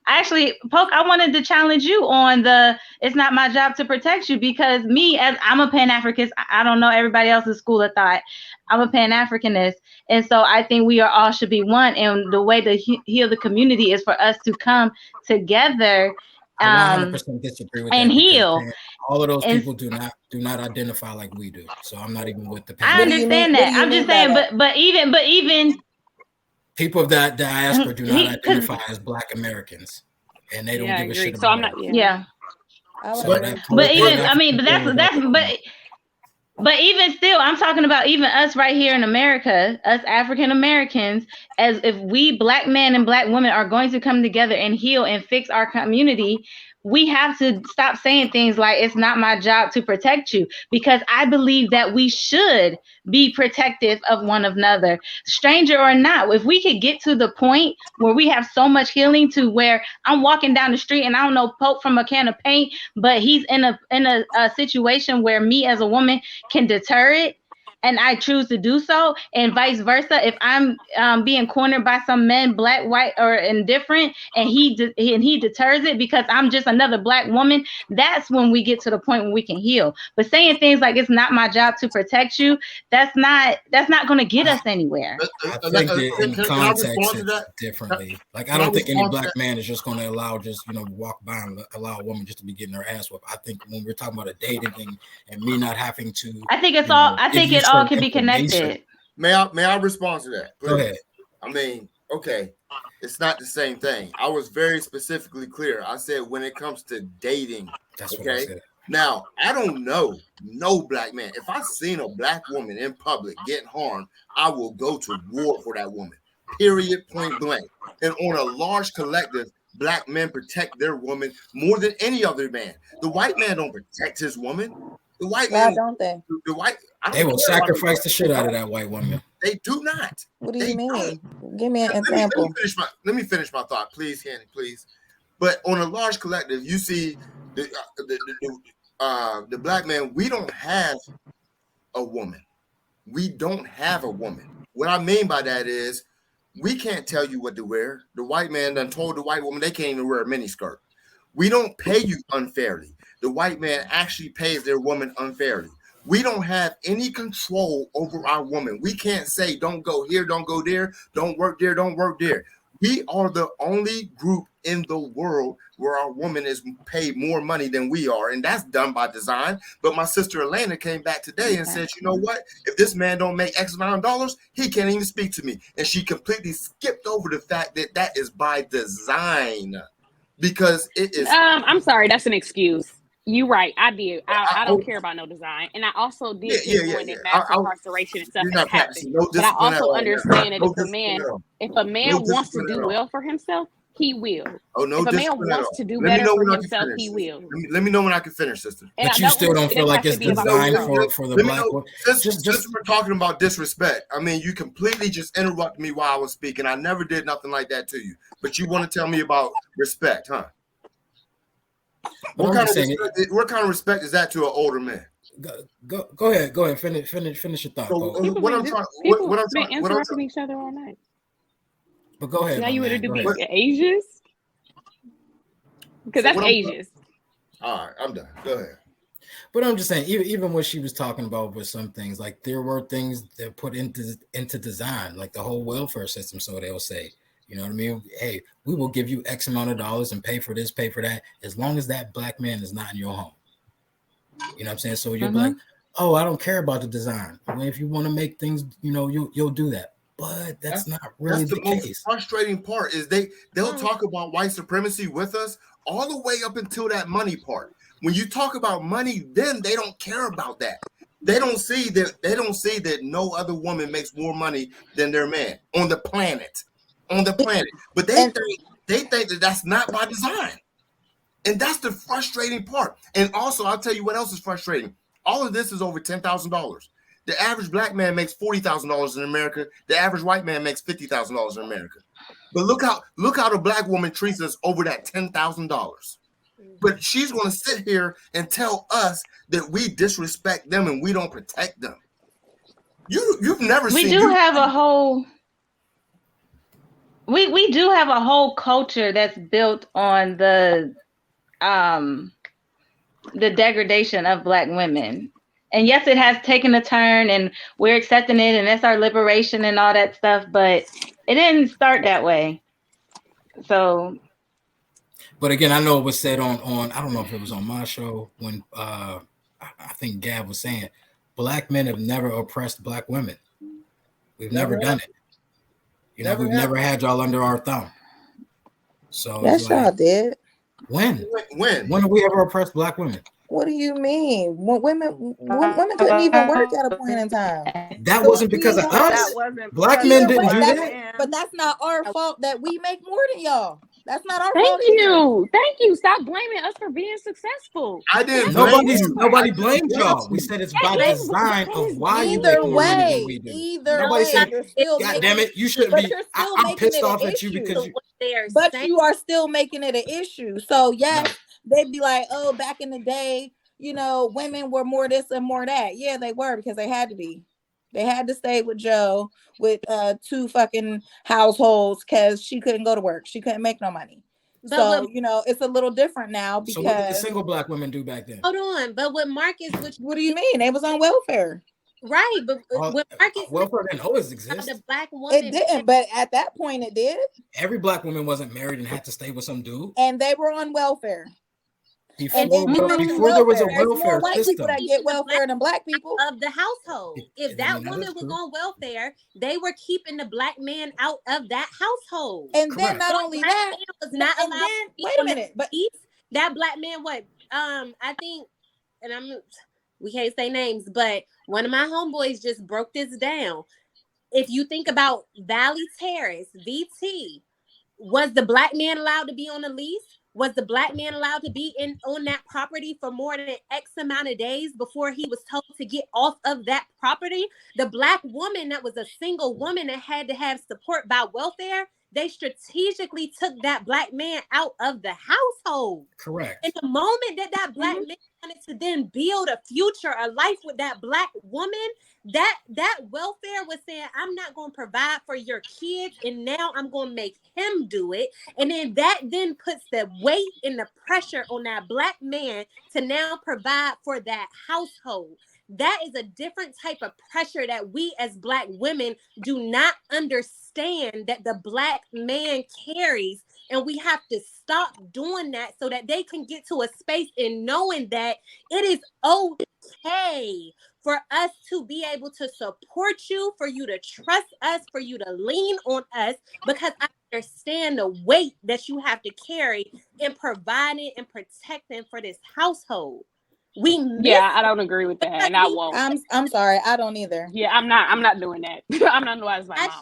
Actually, Poke, I wanted to challenge you on the it's not my job to protect you, because me, as I'm a Pan-Africanist, I don't know everybody else's school of thought. I'm a Pan-Africanist. And so I think we are all should be one. And the way to heal the community is for us to come together I 100% disagree with and that, heal. all of those people do not identify like we do. So I'm not even with the I understand that. I'm just saying, but even people of that diaspora do not identify as Black Americans, and they don't give a shit about. So I'm not. Yeah. But even still, I'm talking about even us right here in America, us African Americans, as if we Black men and Black women are going to come together and heal and fix our community, we have to stop saying things like it's not my job to protect you, because I believe that we should be protective of one another, stranger or not. If we could get to the point where we have so much healing to where I'm walking down the street and I don't know Pope from a can of paint, but he's in a situation where me as a woman can deter it, and I choose to do so, and vice versa. If I'm being cornered by some men, Black, white, or indifferent, and he deters it because I'm just another Black woman, that's when we get to the point when we can heal. But saying things like it's not my job to protect you, that's not going to get us anywhere. I think that in context it's differently. Like I don't think any Black man is just going to allow walk by and allow a woman just to be getting her ass whooped. I think when we're talking about a dating thing and me not having to, I think it's all. I think it all can be connected. May I respond to that? Please? Go ahead. I mean, okay, it's not the same thing. I was very specifically clear. I said when it comes to dating, that's what I said. Now, I don't know no Black man. If I seen a Black woman in public getting harmed, I will go to war for that woman. Period, point blank. And on a large collective, Black men protect their woman more than any other man. The white man don't protect his woman. The white man don't they? They will sacrifice the shit out of that white woman. They do not. What do you mean? Give me an example. Let me finish my thought, please, Hanny, please. But on a large collective, you see the Black man. We don't have a woman. We don't have a woman. What I mean by that is we can't tell you what to wear. The white man done told the white woman they can't even wear a miniskirt. We don't pay you unfairly. The white man actually pays their woman unfairly. We don't have any control over our woman. We can't say, don't go here, don't go there, don't work there, don't work there. We are the only group in the world where our woman is paid more money than we are, and that's done by design. But my sister Elena came back today and said, you know what? If this man don't make X amount of dollars, he can't even speak to me. And she completely skipped over the fact that that is by design, because it is. I'm sorry, that's an excuse. You right, I did. I don't care about no design, and I also did that mass incarceration and stuff has happened. But I also understand that if a man wants to do well for himself, he will. Oh no! If a man wants to do better for himself, he will. Let me know when I can finish, sister. But you still don't feel like it's designed for the Black one. Just we're talking about disrespect. I mean, you completely just interrupted me while I was speaking. I never did nothing like that to you. But you want to tell me about respect, huh? What kind of respect is that to an older man? Go ahead. Finish your thought. So, what I'm interrupting each other all night. But go ahead. Now you want to do ages? Because that's ages. All right, I'm done. Go ahead. But I'm just saying, even what she was talking about with some things, like there were things that put into design, like the whole welfare system. So they'll say, you know what I mean? Hey, we will give you X amount of dollars and pay for this, pay for that, as long as that Black man is not in your home. You know what I'm saying? So you're like, oh, I don't care about the design. I mean, if you want to make things, you'll do that. But that's not really the case. Most frustrating part is they'll talk about white supremacy with us all the way up until that money part. When you talk about money, then they don't care about that. They don't see that no other woman makes more money than their man on the planet. But they think that that's not by design. And that's the frustrating part. And also, I'll tell you what else is frustrating. All of this is over $10,000. The average Black man makes $40,000 in America. The average white man makes $50,000 in America. But look how the Black woman treats us over that $10,000. But she's going to sit here and tell us that we disrespect them and we don't protect them. You've never seen. We do have a whole. We do have a whole culture that's built on the degradation of Black women. And yes, it has taken a turn and we're accepting it and that's our liberation and all that stuff, but it didn't start that way. So, but again, I know it was said on I don't know if it was on my show when I think Gab was saying Black men have never oppressed Black women. We've never done it. You know, we've never had y'all under our thumb. So yes, y'all did. When have we ever oppressed Black women? What do you mean? Women couldn't even work at a point in time. That wasn't because of us. Black men didn't do that. But that's not our fault that we make more than y'all. That's not our Thank fault. you. Stop blaming us for being successful. I didn't. Nobody blamed y'all. We said it's by design of why you make more money than we do. Nobody said, God damn it, you shouldn't be. I'm pissed off at you because but you are still making it an issue. So yes, they'd be like, oh, back in the day, you know, women were more this and more that. Yeah, they were because they had to be. They had to stay with Joe with 2 fucking households because she couldn't go to work. She couldn't make no money. So, you know, it's a little different now because. So what did the single Black women do back then? Hold on. But what Marcus, what do you mean? They was on welfare. Right. But when Marcus. Welfare didn't always exist. The Black woman. It didn't. But at that point, it did. Every Black woman wasn't married and had to stay with some dude. And they were on welfare. Before there was a welfare system, that get welfare than Black people of the household. If that woman was on welfare, they were keeping the Black man out of that household. And then not only that, was not allowed. Wait a minute, but that Black man, what? I think, and we can't say names, but one of my homeboys just broke this down. If you think about Valley Terrace, VT, was the Black man allowed to be on a lease? Was the Black man allowed to be on that property for more than X amount of days before he was told to get off of that property? The Black woman that was a single woman that had to have support by welfare, they strategically took that Black man out of the household. Correct. In the moment that Black man wanted to then build a future, a life with that Black woman, that welfare was saying, I'm not going to provide for your kids, and now I'm going to make him do it. And then that then puts the weight and the pressure on that Black man to now provide for that household. That is a different type of pressure that we as Black women do not understand that the Black man carries. And we have to stop doing that so that they can get to a space in knowing that it is okay for us to be able to support you, for you to trust us, for you to lean on us, because I understand the weight that you have to carry in providing and protecting for this household. I don't agree with that, and I won't. I'm sorry, I don't either. Yeah, I'm not doing that. I'm not doing as my mama.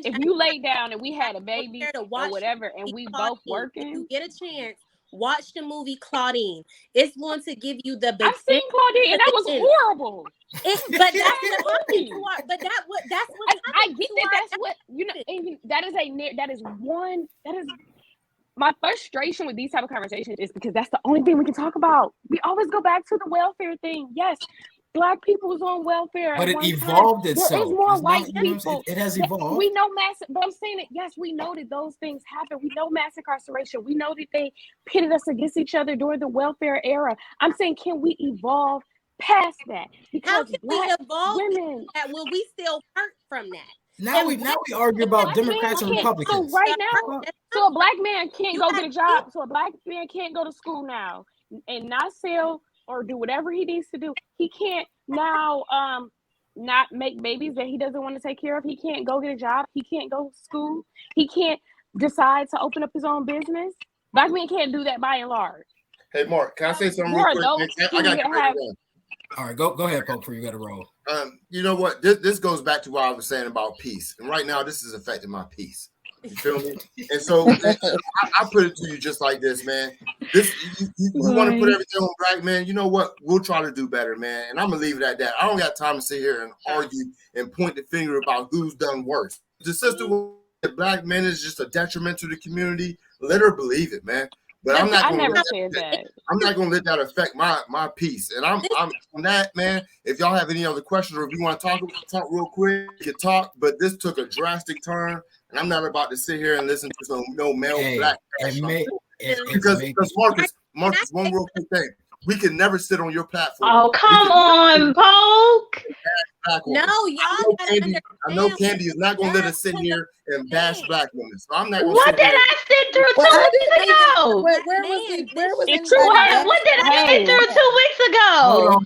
If you lay down and we had a baby or whatever, and we both working, if you get a chance, watch the movie Claudine. It's going to give you the. I've seen Claudine, and that was horrible. But that's the movie. But that's what I get that. That's what you know. And that is my frustration with these type of conversations is because that's the only thing we can talk about. We always go back to the welfare thing. Yes, Black people was on welfare, but it evolved itself. There is more white people. It has evolved. We know but I'm saying it. Yes, we know that those things happen. We know mass incarceration. We know that they pitted us against each other during the welfare era. I'm saying, can we evolve past that? Because how can we evolve that when we still hurt from that? Now we argue about Democrats and Republicans. So right now, a Black man can't go get a job. So a Black man can't go to school now and not sell or do whatever he needs to do. He can't now not make babies that he doesn't want to take care of. He can't go get a job. He can't go to school. He can't decide to open up his own business. Black men can't do that by and large. Hey, Mark, can I say something real quick? I got to all right, go ahead, Pope, before you got to roll. You know what? This goes back to what I was saying about peace. And right now, this is affecting my peace. You feel me? And so I put it to you just like this, man. You want to put everything on Black men. You know what? We'll try to do better, man. And I'm going to leave it at that. I don't got time to sit here and argue and point the finger about who's done worse. The sister with Black men is just a detriment to the community. Let her believe it, man. But I'm not. I never said that. I'm not gonna let that affect my piece. And I'm on that, man. If y'all have any other questions or if you want to talk real quick, you can talk. But this took a drastic turn, and I'm not about to sit here and listen to no male black. Because Marcus, one real quick thing. We can never sit on your platform. Oh, come on, Poke. No, y'all. I know Candy is not going to let us sit here and bash black women. So I'm not going to What did I sit through 2 weeks ago? Where was it's it? What did I sit through 2 weeks ago?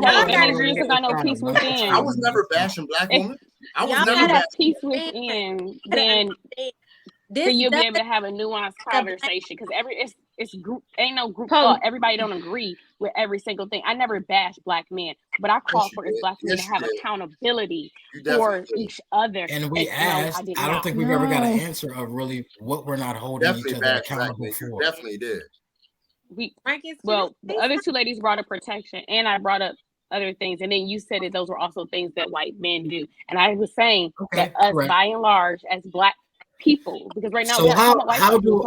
That means you got no peace within. I was never bashing black women. I was never bashing peace within. Then you'll be able to have a nuanced conversation because it's group, ain't no group thought. Everybody don't agree with every single thing. I never bash black men, but I call for us black men to have accountability for each other. And we asked, I don't think we've ever got an answer of really what we're not holding each other accountable for. Definitely did. The other two ladies brought up protection, and I brought up other things, and then you said that those were also things that white men do. And I was saying that us, by and large, as black people, because right now, so how do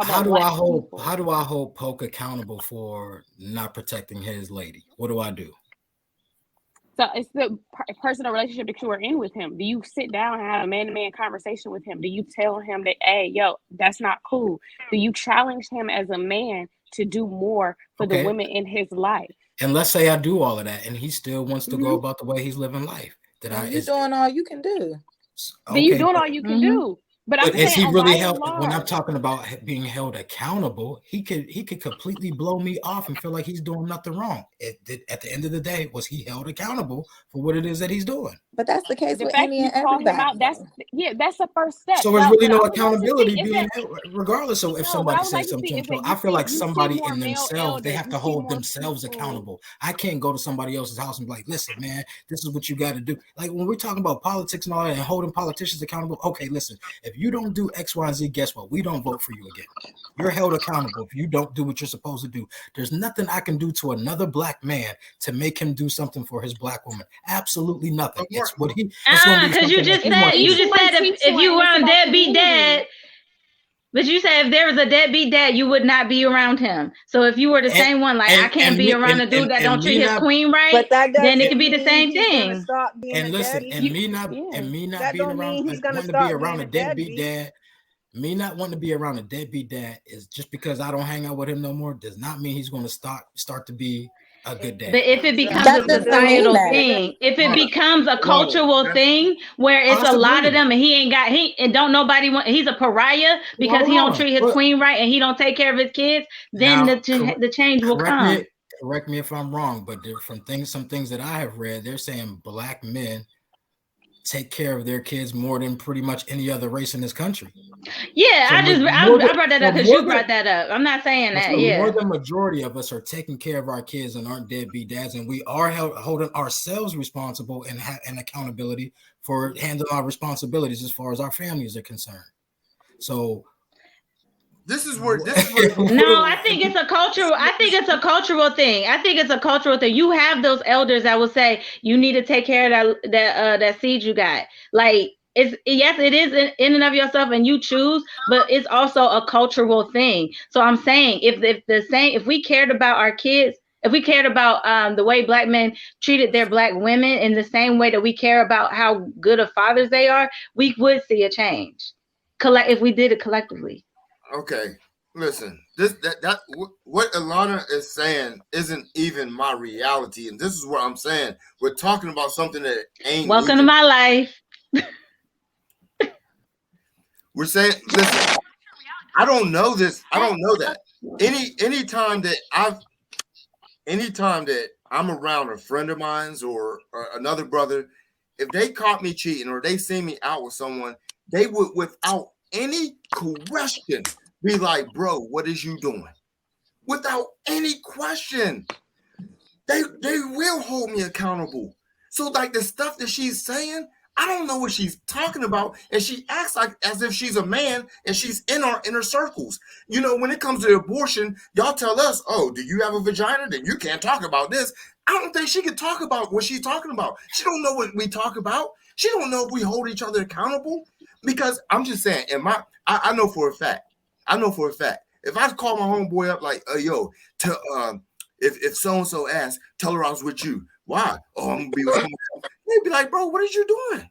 I hold Poke accountable for not protecting his lady? What do I do? So it's the personal relationship that you are in with him. Do you sit down and have a man-to-man conversation with him? Do you tell him that, hey, yo, that's not cool? Do you challenge him as a man to do more for the women in his life? And let's say I do all of that, and he still wants to go about the way he's living life. You're doing all you can do. Then you're doing all you can do. But is he really held? When I'm talking about being held accountable, he could completely blow me off and feel like he's doing nothing wrong. At the end of the day, was he held accountable for what it is that he's doing? But that's the case with any and everybody. That's the first step. So there's really no accountability being held, regardless of if somebody says something. I feel like somebody in themselves, they have to hold themselves accountable. I can't go to somebody else's house and be like, listen, man, this is what you got to do. Like when we're talking about politics and all that and holding politicians accountable, okay, listen, if you don't do X, Y, and Z, guess what? We don't vote for you again. You're held accountable if you don't do what you're supposed to do. There's nothing I can do to another black man to make him do something for his black woman. Absolutely nothing. It's what he. Because you just said if you were on deadbeat dad, but you said if there was a deadbeat dad, you would not be around him. So if you were the same one, like I can't be around a dude that don't treat his queen right, then it could be the same thing. And listen, and me not being around, wanting to be around a deadbeat dad. Me not wanting to be around a deadbeat dad is just because I don't hang out with him no more does not mean he's going to start to be a good dad. But if it becomes a societal thing, if it becomes a cultural thing where it's a lot of them and he's a pariah because he don't treat his queen right and he don't take care of his kids, then the change will come. Correct me if I'm wrong, but from some things that I have read, they're saying black men take care of their kids more than pretty much any other race in this country. Yeah, I brought that up because you brought that up. I'm not saying that. More than majority of us are taking care of our kids and aren't deadbeat dads, and we are holding ourselves responsible and accountability for handling our responsibilities as far as our families are concerned. So. This is where No, I think it's a cultural thing. I think it's a cultural thing. You have those elders that will say you need to take care of that seed you got. Like it is in and of yourself and you choose, but it's also a cultural thing. So I'm saying if we cared about our kids, if we cared about the way black men treated their black women in the same way that we care about how good of fathers they are, we would see a change. If we did it collectively. Okay, listen. What Ilana is saying isn't even my reality, and this is what I'm saying. We're talking about something that ain't. Welcome to my life. We're saying, listen. I don't know this. I don't know that. Anytime that I'm around a friend of mine's or another brother, if they caught me cheating or they see me out with someone, they would, without any question, be like, bro, what is you doing? Without any question. They will hold me accountable. So like the stuff that she's saying, I don't know what she's talking about. And she acts like as if she's a man and she's in our inner circles. You know, when it comes to abortion, y'all tell us, oh, do you have a vagina? Then you can't talk about this. I don't think she can talk about what she's talking about. She don't know what we talk about. She don't know if we hold each other accountable. Because I'm just saying, I know for a fact If I call my homeboy up like, yo, if so-and-so asks, tell her I was with you. Why? Oh, I'm gonna be with someone else. They'd be like, bro, what are you doing?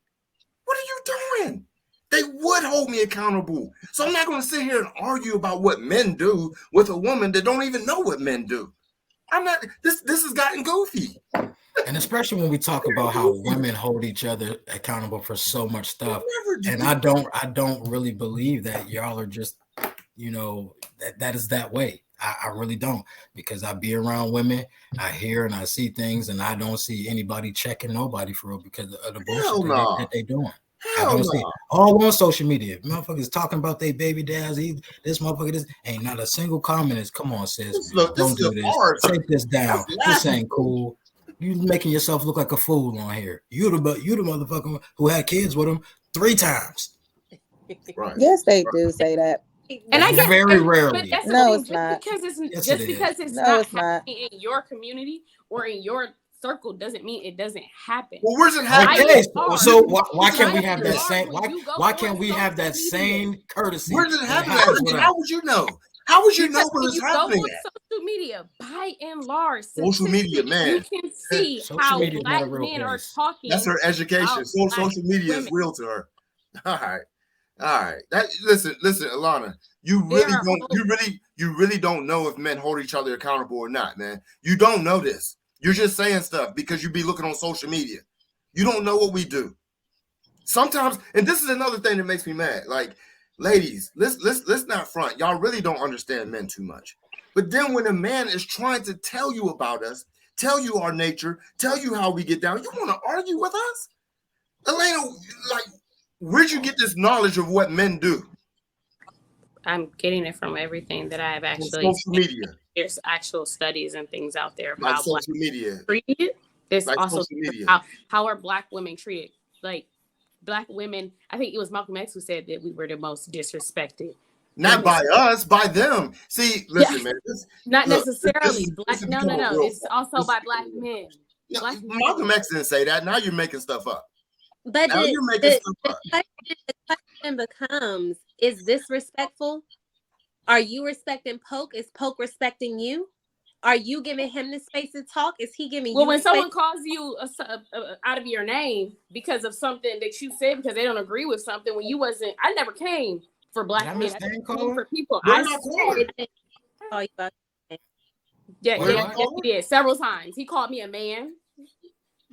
What are you doing? They would hold me accountable. So I'm not gonna sit here and argue about what men do with a woman that don't even know what men do. I'm not, this has gotten goofy. And especially when we talk about how women hold each other accountable for so much stuff. And I don't really believe that y'all are just, that is that way. I really don't, because I be around women, I hear and I see things, and I don't see anybody checking nobody for real because of the bullshit that they doing. I don't see all on social media. Motherfuckers talking about their baby dads. This motherfucker, ain't not a single comment is, come on, sis, don't do this. Take this down. This ain't cool. You making yourself look like a fool on here. You the motherfucker who had kids with him 3 times. Right. Yes, they do say that. And I guess very rarely. But that's no, it's not. Because it's yes, just it because it's not happening in your community or in your circle doesn't mean it doesn't happen. Well, where's it happening? Okay, so why can't we have that same? Why can't we have that same courtesy? Where's it happening? How would you know? How would you know where it's happening? Social media, by and large, social media, man, you can see how black men are talking. That's her education. So social media is real to her. All right. Listen, Alana. You really don't know if men hold each other accountable or not, man. You don't know this. You're just saying stuff because you be looking on social media. You don't know what we do. Sometimes, and this is another thing that makes me mad. Like, ladies, let's not front. Y'all really don't understand men too much. But then when a man is trying to tell you about us, tell you our nature, tell you how we get down, you want to argue with us? Elena, like, where'd you get this knowledge of what men do? I'm getting it from everything that I've actually social media. There's actual studies and things out there like about social media. Treated. There's like also media. How are black women treated? Like black women, I think it was Malcolm X who said that we were the most disrespected. Not by us, by them. See, listen, man. Not necessarily black. No. It's also by black men. Malcolm X didn't say that. Now you're making stuff up. But the question becomes: is this respectful? Are you respecting Poke? Is Poke respecting you? Are you giving him the space to talk? Is he giving you? Well, when someone calls you out of your name because of something that you said because they don't agree with something, when you wasn't, I never came for black men. I came for people. Yeah, he did several times. He called me a man.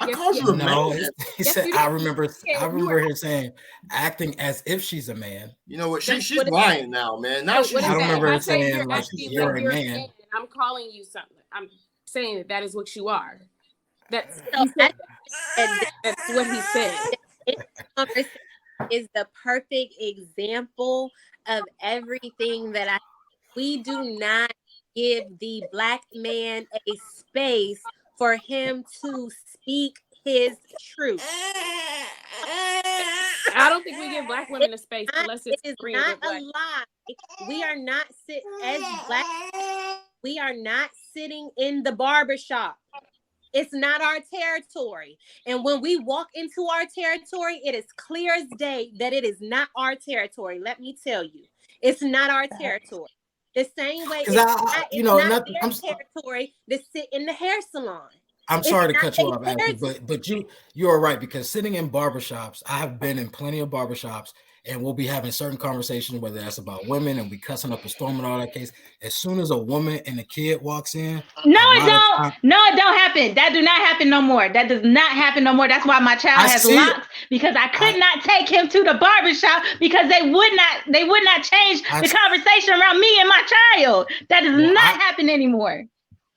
I called you a man. No, he said. I remember him saying, acting as if she's a man. You know what? She's lying now, man. Now she's. I don't remember her saying like you're a man. I'm calling you something. I'm saying that is what you are. That's what he said. Is the perfect example of everything that we do not give the black man a space for him to speak his truth. I don't think we give black women a space unless it's not a lie. We are not as black. We are not sitting in the barbershop. It's not our territory. And when we walk into our territory, it is clear as day that it is not our territory. Let me tell you, it's not our territory. The same way it's not their territory to sit in the hair salon. I'm sorry to cut you off, Ashley, but you are right, because sitting in barbershops, I have been in plenty of barbershops, and we'll be having certain conversations, whether that's about women and we cussing up a storm and all that case. As soon as a woman and a kid walks in, no, it don't happen. That do not happen no more. That does not happen no more. That's why my child has locks, because I could not take him to the barbershop because they would not change the conversation around me and my child. That does not happen anymore.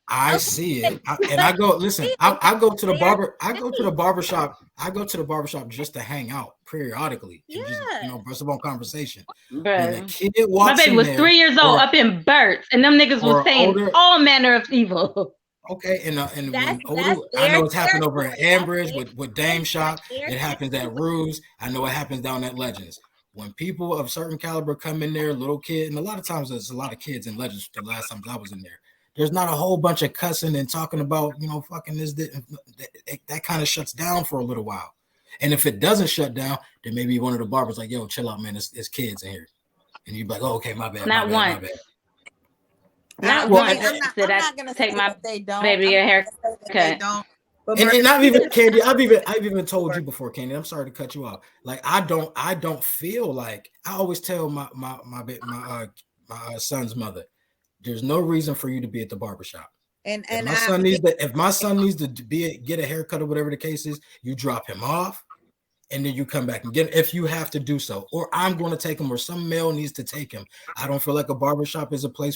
I see it, and I go. Listen, I go to the barber. I go to the barbershop. I go to the barbershop just to hang out periodically. And just, brush up on conversation. When a kid walks, my baby was 3 years old up in Burt's, and them niggas was saying all manner of evil. Okay, and when older, I know it's happened over at Ambridge with Dame Shop. It happens at Ruse. I know it happens down at Legends. When people of certain caliber come in there, little kid, and a lot of times there's a lot of kids in Legends. The last times I was in there. There's not a whole bunch of cussing and talking about, fucking this. That kind of shuts down for a little while. And if it doesn't shut down, then maybe one of the barbers like, yo, chill out, man. It's kids in here. And you're like, oh, okay, my bad. Not my bad. I'm not gonna take my they don't. baby a haircut. They don't. And I've even Candy, I've even told you before, Candy. I'm sorry to cut you off. Like I don't feel like I always tell my son's mother, there's no reason for you to be at the barbershop. And if my son needs to get a haircut or whatever the case is, you drop him off, and then you come back and get him if you have to do so. Or I'm going to take him, or some male needs to take him. I don't feel like a barbershop is a place for